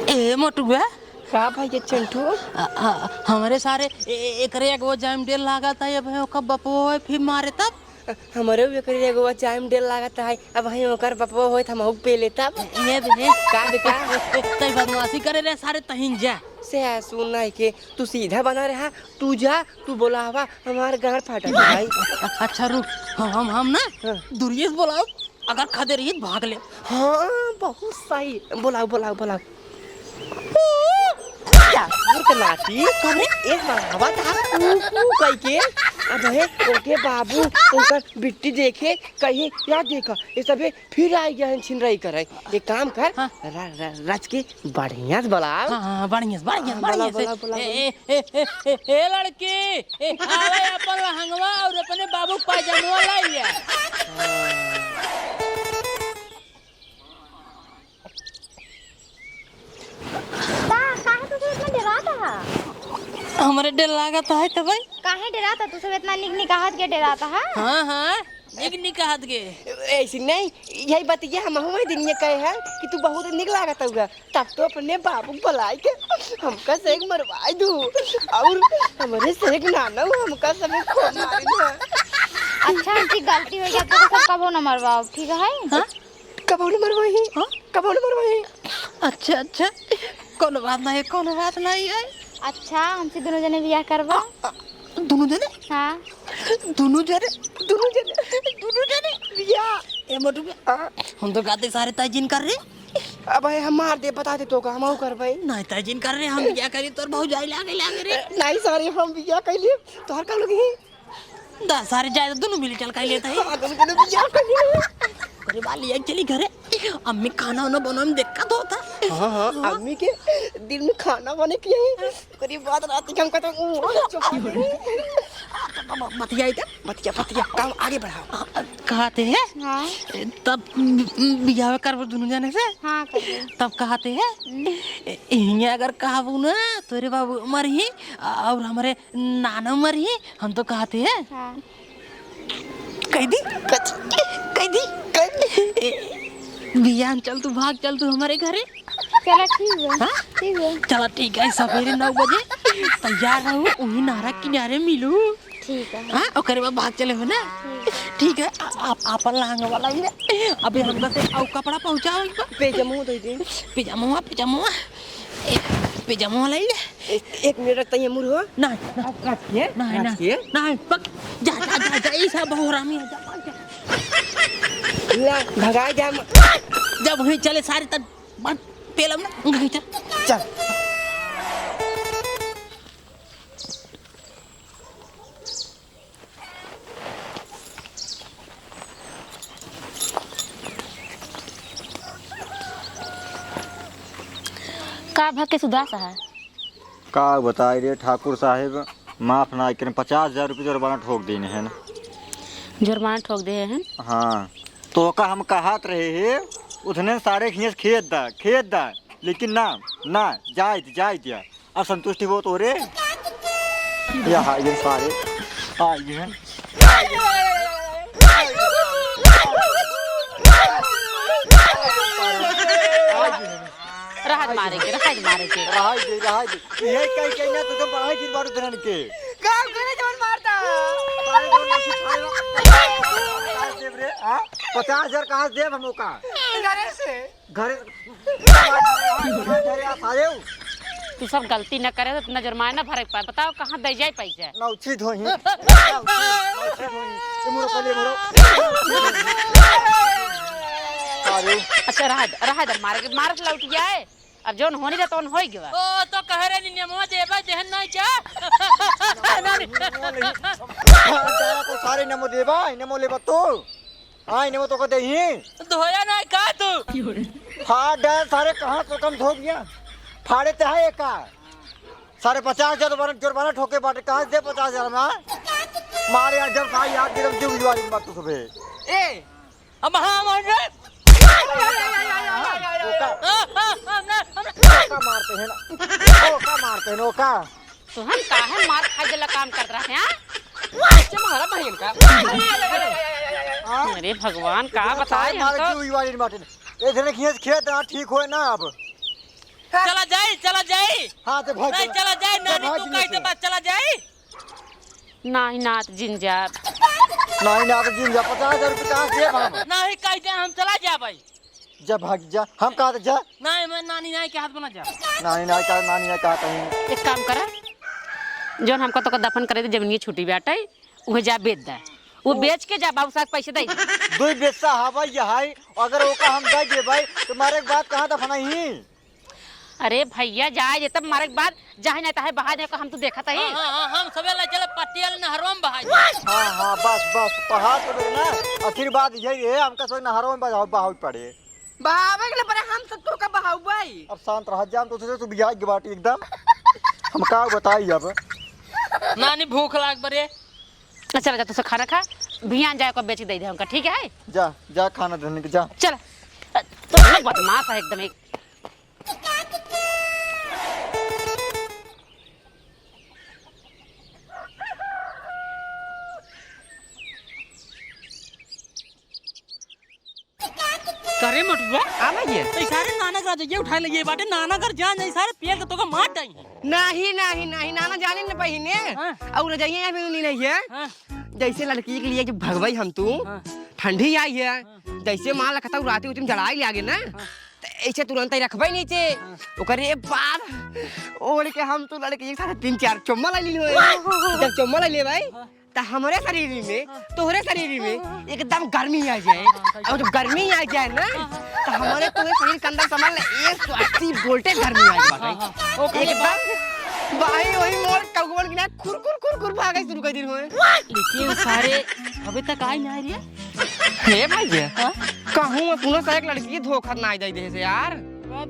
ए मोटुआ का भाई ये चिंटू हमारे सारे एकरे एगो जाम डेल लागत है, अब ओकर बपो है फिर मारे तब हमारे भी करे एगो टाइम डेल लागत है, अब वही ओकर बपवा होत हम पे लेता ये बे का तई बदमाशी करे रे सारे तहिन जा से सुन नहीं के तू सीधा बना रहा, तू जा, तू बोलावा, हमार गाड़ फाटा भाई। अच्छा रुक, हम ना दुरिये से बोलाओ, अगर खदे रही भाग ले। हाँ बहुत सही, बोलाओ बोलाओ बोलाओ। नाती एक मरहबा था कह के, अब है उनके बाबू उनका बिट्टी देखे कहीं या देखा ये सबे फिर आई गया छिन रही करे। एक काम कर, रच के बढ़िया से बुलाओ। हां बढ़िया से ए लड़की ए आवे अपन लहंगवा और अपने बाबू पायजामा लाइए। हमारे डर लागत है तो भाई काहे डराता तू सब इतना निक निकाहत के डराता है? हाँ निक निकाहत के ऐसी नहीं, यही बतिया हम हुए दिन ये कहे हैं कि तू बहुत निक लागत होगा, तब तो अपने बाबू बुलाई के हमका सेक मरवाई दू और हमारे सेक नाना हमका सब खो मारे। अच्छा हमसे गलती हो गया तो सब कबो न मरवाओ, ठीक है? हाँ कबो न मरवाई, कबो न मरवाई। अच्छा कोनो बात नहीं है। अच्छा हमसे दोनों जने बियाह करवा। दोनों जने? हाँ दोनों जने बियाह। ए मोटू हम तो गाते सारे तयजीन कर रहे। अब भाई हम मार दे, बता दे तो का हम कर भाई। नहीं तयजीन कर रहे, हम बियाह करी तो बहुत जाई लागे रे। नहीं सारे हम बियाह कर लिए, तोहर का लोग ही 10 सारे जाए दोनों मिल चल कर लेते हैं। आदम के बियाह कर लिए अरे वाली एक चली घरे, अम्मी खाना वाना बनाने में दिक्कत होता। हाँ अम्मी के दिन में खाना बने के यही करीब बात रात के हम कहते बतिया काम आगे बढ़ाओ। कहते हैं हाँ तब बियाह कर दोनों जने से। हाँ कर तब कहते हैं ये अगर कहबू ना तोरे बाबू मरी और हमारे नाना मरी, हम तो कहते हैं हाँ कह दी बियाह चल तू भाग चल तू हमारे घरे। चलो ठीक है। हाँ? ठीक है चलो ठीक है, सवेरे 9 बजे तैयार रहूँ, वही नारा किनारे मिलूँ। ठीक है। हाँ ओकरे बाद भाग चले हो ना। ठीक है आप आपन लहंगा वाला ही है, अभी हम से और कपड़ा पहुँचाओ पेजामा दे दे, पिजामा ले ले। एक मिनट तय मुर हो नहीं पक जा ऐसा बहुरामी है, जा ला भगा जा जब वहीं चले सारे तब बट पेलम ना घड़ी चल। का भग के सुधार सा है का बताए रे ठाकुर साहेब, माफ ना करें, 50,000 रुपये जुर्माना ठोक देने हैं। जुर्माना ठोक दे हैं। हाँ तो का हम कहत रहे है उतने सारे खींच खेत दा लेकिन ना जाए दिया और संतुष्टि वो तो रे यहाँ ये सारे आइए हैं। राहत मारे के रहा ये कहीं ना तो बढ़ाई दिन बारू धरन के काम करे जवन मारता 50,000 कहाँ से देव हम का घरे से घर तू सब गलती न करे तो इतना जुर्माना भरे पाए। बताओ कहाँ दे जाए पैसा? नौची धोई अच्छा रहा दे मार के लौट जाए। अब जोन होनी रहा तो हो गया। ओ तो कह रहे नहीं नेमो देबा देहन नहीं क्या? तो सारे नमो देबा नमो लेबा तो आई नमो तो कहते ही धोया नहीं का तू? हाँ डर सारे कहाँ तो कम धो गया फाड़े ते है एक सारे 50,000 जुर्माना ठोके बाटे कहाँ से 50,000 में मारे यार जब सारी याद दिलम जो बिजवारी बात तो सुबह ए अब हां मार ओका मारते हैं ना ओका मारते हैं ओका तो हम काहे मार खा देला काम कर रहा है? तुम्हारा बहन का अरे भगवान का बताए हम मारे तो। जो बिजवारी बाटे ए धरे खेत खेत ना ठीक होए ना अब चला जाए हाँ तो भाई नहीं चला जाए नानी तू कह दे बस चला जाए। नहीं नाथ जिंजा नहीं ना तो जिन जा 50,000 रुपये कहाँ से हम नहीं कह दे हम चला जा भाई। जा भाग जा हम कहा जा नहीं मैं नानी नहीं के हाथ बना जा। नानी ने कहा कहीं एक काम करा जोन हमको तो दफन करे थे जमीन छुट्टी बाटे वह जा बेच दे। वो बेच के जा बाबू साहब पैसे दे। दो बेचा हवा यही अगर ओका हम दे दे भाई तुम्हारे बात कहाँ दफना ही अरे भैया जाए ये तब मारे के बाद जाए नहीं है बहा को हम तो देखा था ही। हां हम सबे ले चले पट्टियल नहरों में बहा। हाँ बस पहाड़ तो ना आखिर बात यही है हमका सोच नहरों में बहाव पड़े बहावे के लिए हम सब तो का बहाव भाई। अब शांत रह जा तो तू बियाह की बात एकदम हम का बताई अब नानी भूख लाग बरे। चल जा तुझसे खाना खा भियान जाए को बेच दे हमका ठीक है। जा खाना देने के जा चल तो बदमाश है एकदम एक। करे मटुआ आ भैया तो सारे नाना का ये उठा ले ये बाटे नाना घर जा नहीं सारे पेड़ तो का मार डाई। नहीं नाना जाने न पहिने और जाइए यहाँ पे नहीं है जैसे लड़की के लिए कि भगवाई हम तू ठंडी आई है जैसे मान लगता रात उतम जड़ाई लागे ना ऐसे तुरंत ही रखबे नीचे ओकरे बाद ओढ़ के हम तो लड़के एक साथ 3-4 चुम्मा ले ली जब चुम्मा ले ले भाई तो हमारे शरीर में तोहरे शरीर में एकदम गर्मी आ जाए और जब गर्मी आ जाए ना तो हमारे पूरे शरीर के अंदर समझ ले 180 वोल्टेज गर्मी आ जाए एकदम भाई वही मोर कगवन के खुर भागे शुरू कर दी हुए। लेकिन सारे अबे तक आई नहीं रे। हे भाई जी कहूं मैं पुनः से एक लड़की की धोखा ना दे दे से यार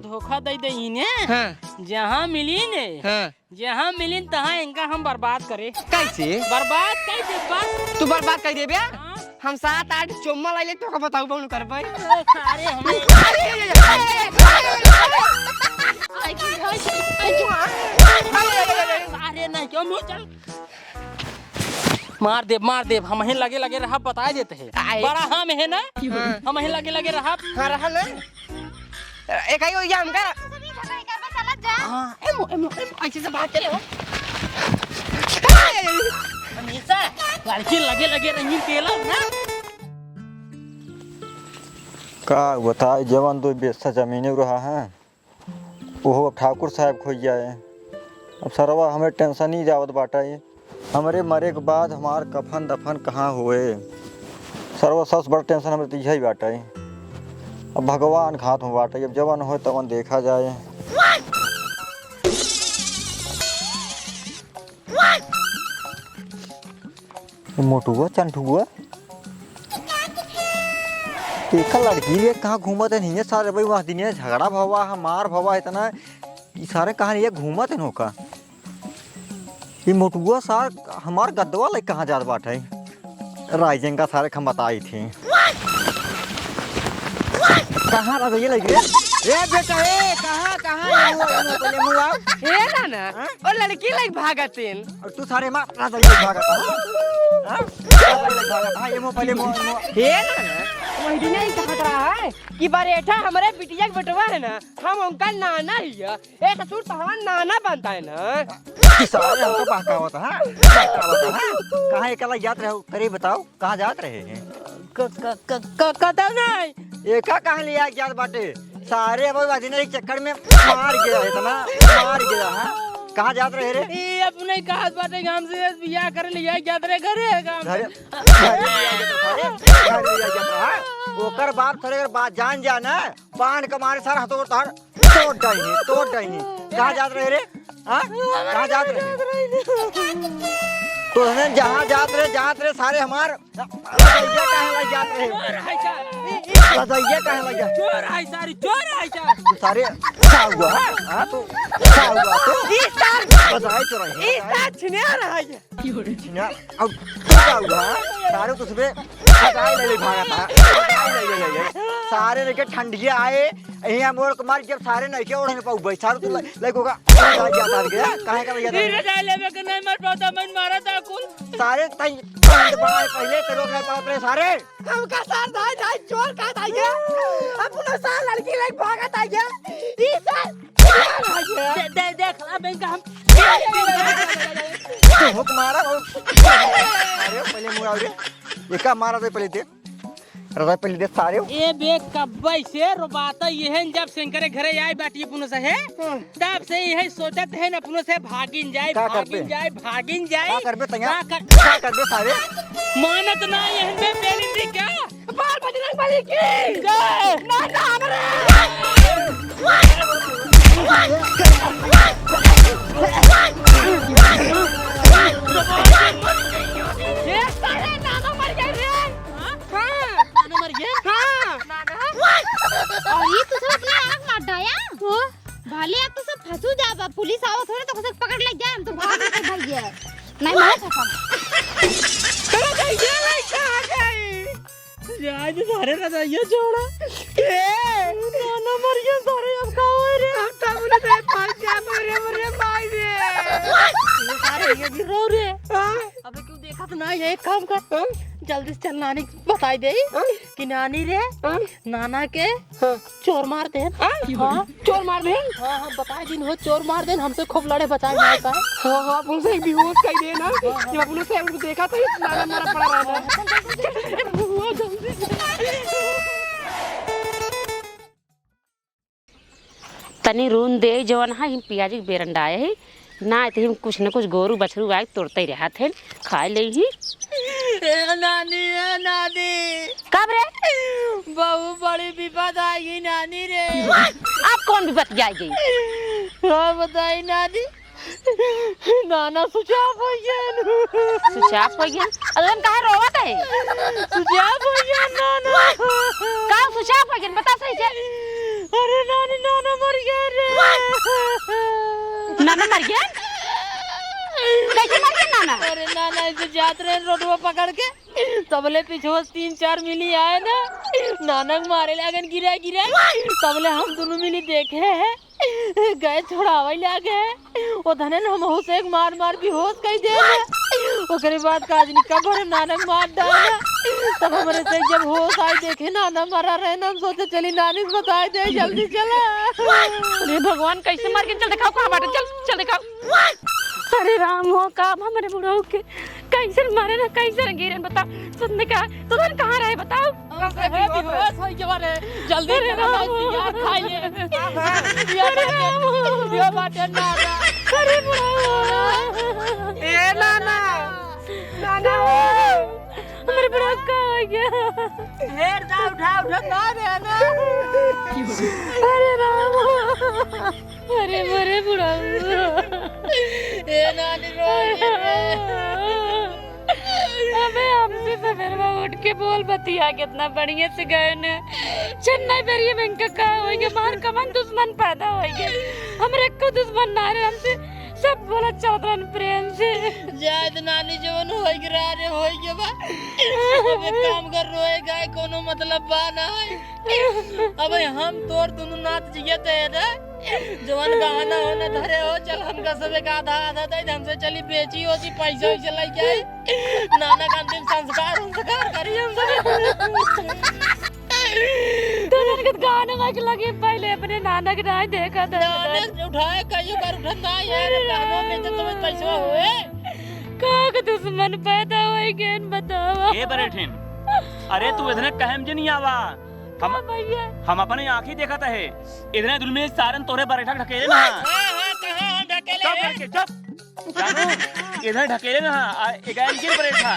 धोखा दे दे इने हां जहां मिली ने हां जहां मिली तहां इनका हम बर्बाद करे। कैसे बर्बाद कैसे बस तू बर्बाद कर देबे हम 7-8 चुम्मा ले तो का बताऊ बनु कर भाई सारे हमें अरे नहीं क्यों मुंह चल मार दे हम ही लगे रहा बता देते हैं बड़ा हम है ना हम ही लगे रहा हां रहा ना एक आई हो गया हमका हां एमो ऐसे से बात करे हो हमेशा लड़की लगे रही तेला ना का बताए जवान दो बेसा जमीने रहा है वो अब ठाकुर साहब खोई जाए अब सरवा हमें टेंशन ही जावत बाटा है हमारे मरे के बाद हमार कफन दफन कहाँ हुए सरवा सबसे बड़ा टेंशन हमें तो यही बाटा है अब भगवान हाथ में बाटा जब जवान हो तब देखा जाए। मोटुआ चंटुआ देखा लड़की लिए कहाँ घूमत है नहीं सारे भाई वहाँ दिन झगड़ा भवा मार भवा इतना ये सारे कहाँ ये घूमत है नौका ये मोटुआ सार हमार गद्दवा ले कहाँ जात बात है राइजन का सारे हम बताई थी कहाँ रह ये लगी ए बेटा ए कहां पहले मुआ ए नाना और लड़की लाइक भागतिन और तू सारे मार रह ये भागत हां ये मो पहले मो हे नाना वही दिन ही कहत रहा है कि बरेठा हमारे बिटिया के बेटवा है ना हम उनका नाना ही है ए ससुर तो हमारा नाना बनता है ना सारे हमको बहकावत है कहाँ एकला जात रहे करे बताओ कहाँ जात रहे हैं कतौ नहीं एका कहाँ लिया जात बाटे सारे अब वादिने के चक्कर में मार गया है इतना मार गया जा हाँ कहाँ जात रहे रे ये अपने कहा बाटे कि हमसे बियाह कर लिया क्या तेरे घरे काम घरे ओकर बाप थोड़े बात जान जा ना पान कमारे सारा हथोड़ तार तोड़ डाइनी कहाँ जात रहे रे हाँ कहाँ जात रहे तो जहाँ जात रहे सारे हमार रदैया कहे लग जात रहे रदैया कहे लग जा चोर है सारी चोर है तू सारे क्या हुआ हाँ तू क्या हुआ तो बधाई चोराई छिनिया रहा है छिनिया अब क्या हुआ सारे कुछ में बधाई ले भागा था ले सारे लेके ठंडिया आए यहाँ मोर कुमार जब सारे नहीं के ओढ़ने पाऊ भाई सारे तू लेको का जाता गया काहे का भैया धीरे डाल लेवे के नहीं मर पाता मैं मारा था कुल सारे तई पहले ते रोक पाओ रे सारे हमका सार दाई चोर का दाई है अपना सार लड़की लाइक भागा था क्या ई सार देख ला बैंक हम हुक मारा अरे पहले मुड़ा रे ये का मारा दे पहले दे रदा पहले दे सारे ए बे कब्बई से रोबाता यहन जब शंकरे घरे आए बाटी पुनो से है तब से यही सोचत है न पुनो से भागिन जाए क्या करबे तैयार क्या करबे सारे मानत ना यहन में पेली थी क्या बाल बजरंग बली की जय ना हमरे ये सारे नाना मर गए रे नाना मर गया और ये तो सब अपने आग मार डाया भाले आप तो सब फंसू जाबा पुलिस आओ थोड़े तो सब पकड़ ले जाए हम तो भाग के भाग गए नहीं मार सकता चलो जाइए भाई कहां गई आज सारे रजाइया छोड़ा नाना मर गया सारे अब का हो रे हम तो बोले थे पांच जा मरे भाई रे ये सारे ये गिर रो रे अबे क्यों देखा तो ना ये एक काम कर जल्दी से चल नानी बताई दे कि नानी रे नाना के चोर मार दे हाँ चोर मार दे हाँ बता दिन हो चोर मार दे हमसे खूब लड़े बचाए नहीं पाए हाँ उनसे एक बेहोश कर देना जब अपने से उनको देखा तो नाना मारा पड़ा रहा तनी रून दे जवन हा हिम पियाजी बेरंडा आए है ना तो हिम कुछ न कुछ गोरू बछरू आए तोड़ते रहा थे खाए ले ही नानी कब रे बहु बड़ी विपद आएगी नानी रे आप कौन विपत जाएगी हाँ बताई नानी नाना सुचाप हो गया सुचाप हो गया अरे कहाँ रोवत है सुचाप हो गया नाना कहाँ सुचाप हो गया बता सही से अरे नानी नाना मर गया रे नाना मर गया कैसे मर गया नाना अरे नाना ऐसे जात रहे रोडवा पकड़ के तबले पीछे 3-4 मिली आए ना नानक मारे लगन गिरा तबले हम दोनों मिली देखे है गए छोड़ावे लागे वो धने हम होश एक मार बेहोश कई दे ओकरे बाद काजनी कबर नानक मार डाला तब हमारे से जब होश आए देखे नाना मरा रहे ना हम सोचे चली नानी को बताए दे जल्दी चला अरे भगवान कैसे मार के चल दिखाओ कहाँ बाटे चल दिखाओ अरे राम हो काम हमारे बुढ़ाऊ के कैसे मारे ना कैसे गिरे बताओ तुमने कहा तुम कहाँ रहे बताओ बेहोश हो गया जल्दी रे यार खाइए ये बाटे नाना अरे बुढ़ाऊ ए नाना हमारे बुढ़ाऊ का हो गया हेर दा उठा ना रे ना अरे राम अरे मरे बुढ़ाऊ ए नानी रो अबे हमसे सवेरे में उठ के बोल बतिया कितना बढ़िया से गए ने चेन्नई बेरिए बैंक का होएगे मार कमन दुश्मन पैदा होएगे हमरे को दुश्मन ना रे हमसे सब बोला चौधरन प्रेम से जायद नानी जवन होई रे होई बा अबे काम कर रोए गए कोनो मतलब बा ना अबे हम तोर दोनों नाच जिए ते रे जवन गाना होने धरे हो चल हमका सबे का आधा दे हमसे चली बेची होती पैसा ही चलाई जाए नाना का अंतिम संस्कार करी हम सब तो गाना गाके लगे पहले अपने नाना के नाम देखा था नाना उठाए कई बार उठना यार गानों में तो तुम्हें पैसा हुए का दुश्मन पैदा होएगे बताओ ए बरेठिन अरे तू इधर कहम जे नहीं आवा हम अपने आंखी देखत है इधर दुल में सारन तोरे बरेठा ढकेले ना हां कहां के चुप जानू इधर ढकेले ना एक गिर पड़े था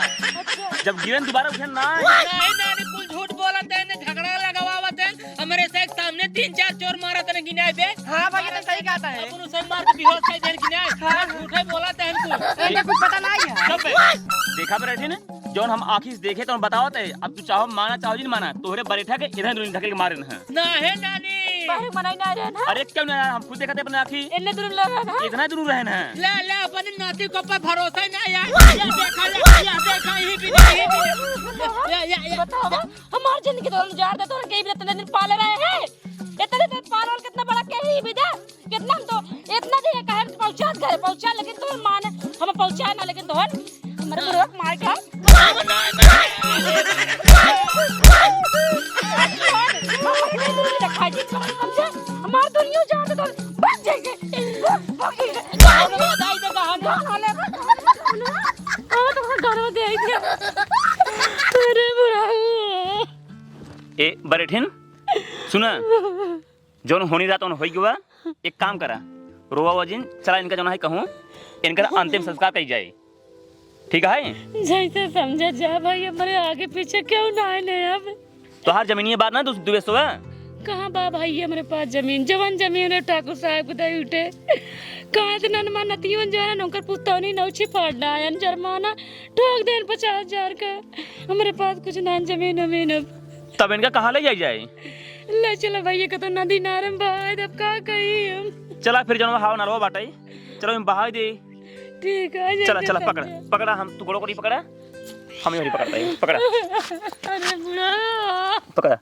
जब गिरन दोबारा उठन ना नहीं नानी कुल झूठ बोलत है ने झगड़ा लगावत है हमारे से एक सामने 3-4 चोर मारत है गिनाए पे। हाँ भैया तो सही कहता है। अपन उसे मार के बेहोश कर देन गिनाए झूठे बोलत है इनको इनका कुछ पता नहीं है। चुप है। देखा बैठे ने जौन हम आखिर से देखे तो बतावत है अब तू चाहो माना चाहो जी माना तोहरे बरेठा के इधर दूर ढकेल के मारे न ना है नानी बाहर मनाई ना रहे ना अरे क्यों ना हम खुद देखते अपने आखी इतने दूर लग रहा ना इतना दूर रहे ना ले ले अपने नाती को पर भरोसा नहीं यार या देखा ही भी नहीं बताओ हमार जिंदगी तो उजाड़ दे तो कई भी इतने दिन पाले रहे हैं इतने दिन पाल और कितना बड़ा कहीं भी दे कितना हम तो इतना दिन कहे पहुंचा घर पहुंचा लेकिन तो मान हम पहुंचा ना लेकिन तो हमारे बुढ़वा मार के हमार दुनिया जाते तो बच जाएंगे अरे बुरा ए बरेठिन सुना जौन होनी रात हो गया एक काम करा रोवा वजिन चला इनका जो है कहूँ इनका अंतिम संस्कार कही जाए ठीक है जैसे समझा जा भाई हमारे आगे पीछे क्यों ना आए अब तो हर जमीनी बात ना दुबे सो कहाँ बा भाई हमारे पास जमीन जवन जमीन है ठाकुर साहब को दई उठे कहाँ से ननमा नतीवन जो है नौकर पुस्तौनी नौची फाड़ना आयन जरमाना ठोक देन 50,000 का हमारे पास कुछ ना जमीन वमीन अब तब इनका कहाँ ले जाए ले चला भैया का तो नदी नारम बहाए अब का कही हम चला फिर जनो हाव नरवा बाटाई चलो हम बहा दे ठीक है चला चला पकड़ा पकड़ा हम तू गोड़ो को नहीं पकड़ा हम ही पकड़ता है पकड़ा अरे बुढ़ा पकड़ा